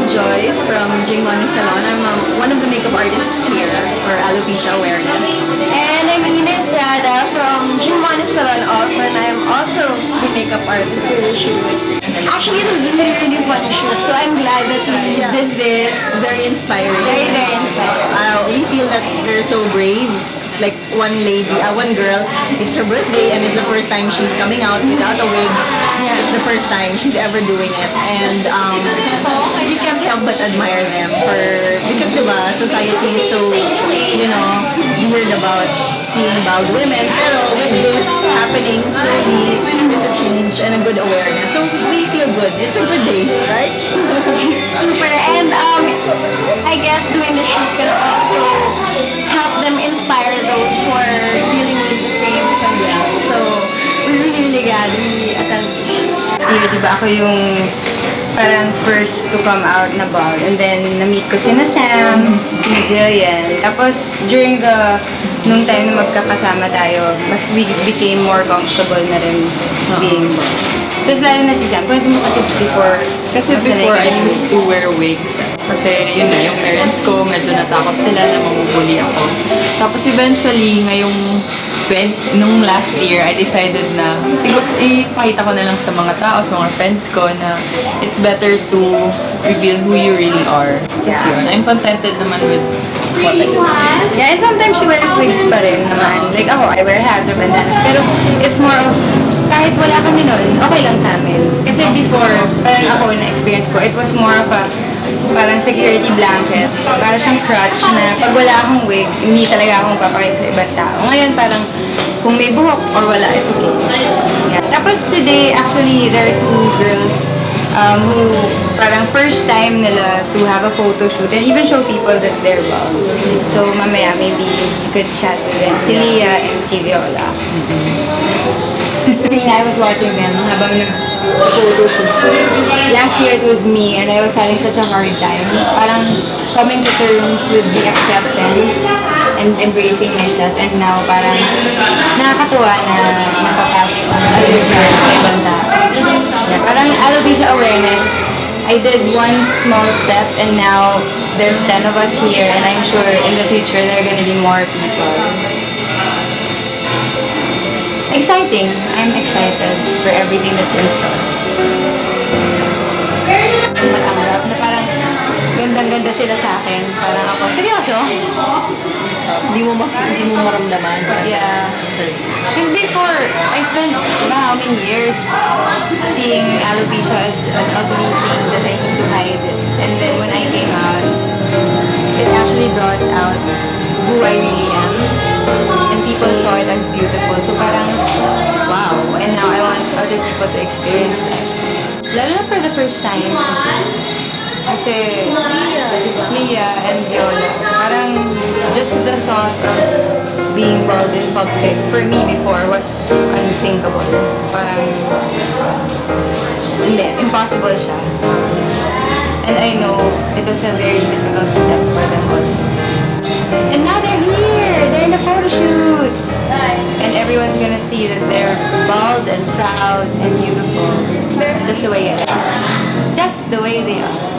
Joyce from Jingmani Salon. I'm one of the makeup artists here for alopecia awareness. And I'm Ina Estrada from Jingmani Salon also, and I'm also the makeup artist for the shoot. Actually, it was really, really fun shoot, so I'm glad that we did this. Very inspiring. Very, very inspiring. We feel that they're so brave. Like one girl, it's her birthday and it's the first time she's coming out without a wig. Yeah, it's the first time she's ever doing it, and you can't help but admire them because diba, society is so weird about seeing bald women. Pero with this happening slowly, there's a change and a good awareness. So we feel good. It's a good day, right? Super. And I guess doing the shoot can also help them inspire those who are dealing with the same condition. So we're really, really glad we attended the shoot. Steve, diba ako yung parang first to come out na bald. And then, na-meet ko si Sam, si Jillian. Tapos, nung time na magkakasama tayo, mas we became more comfortable na rin being bald. Tapos lalo na si Sam, kwento mo kasi before. Kasi before, I used to wear wigs. Kasi yun na, yung parents ko, medyo natakot sila na mamubuli ako. Tapos eventually, nung last year, I decided na, siguro, ipakita ko na lang sa mga tao, sa mga friends ko, na it's better to reveal who you really are. Kasi yun, I'm contented naman with what I do. Yeah, and sometimes she wears wigs pa rin naman. Like ako, I wear hats or bandanas. Pero it's more of, kahit wala kami nun, okay lang sa amin. Kasi before, parang ako na-experience ko, it was more of a parang security blanket. Parang siyang crutch na pag wala akong wig, hindi talaga akong papakita sa ibang tao. Ngayon parang kung may buhok or wala, it's okay. Yeah. Tapos today, actually, there are two girls who parang first time nila to have a photo shoot and even show people that they're bald. So mamaya, maybe you could chat with them. Si Leah and si Viola. I was watching them habang nag-photo shoot. Last year it was me and I was having such a hard time. Parang coming to terms with the acceptance and embracing myself, and now parang nakakatuwa na napapass on this sa ibang tao. Yeah, parang alopecia awareness, I did one small step and now there's 10 of us here, and I'm sure in the future there are gonna be more people. Exciting. I'm excited for everything that's in store. Matanggap na parang gandang-ganda sila sa akin. Parang ako, seryoso? Hindi mo maramdaman. Yeah. Because before, I spent how many years seeing alopecia as an ugly thing that I need to hide it. And then when I came out, it actually brought out who I really am. And people saw it as beautiful. So parang, wow. And now I want other people to experience that. Lalo na for the first time. Kasi Leah and Viola, parang just the thought of being bald in public for me before was unthinkable. Parang, hindi, impossible siya. And I know it was a very difficult step for them also. And now they're here! They're in the photo shoot! And everyone's gonna see that they're bald and proud and beautiful. Just the way they are. Just the way they are.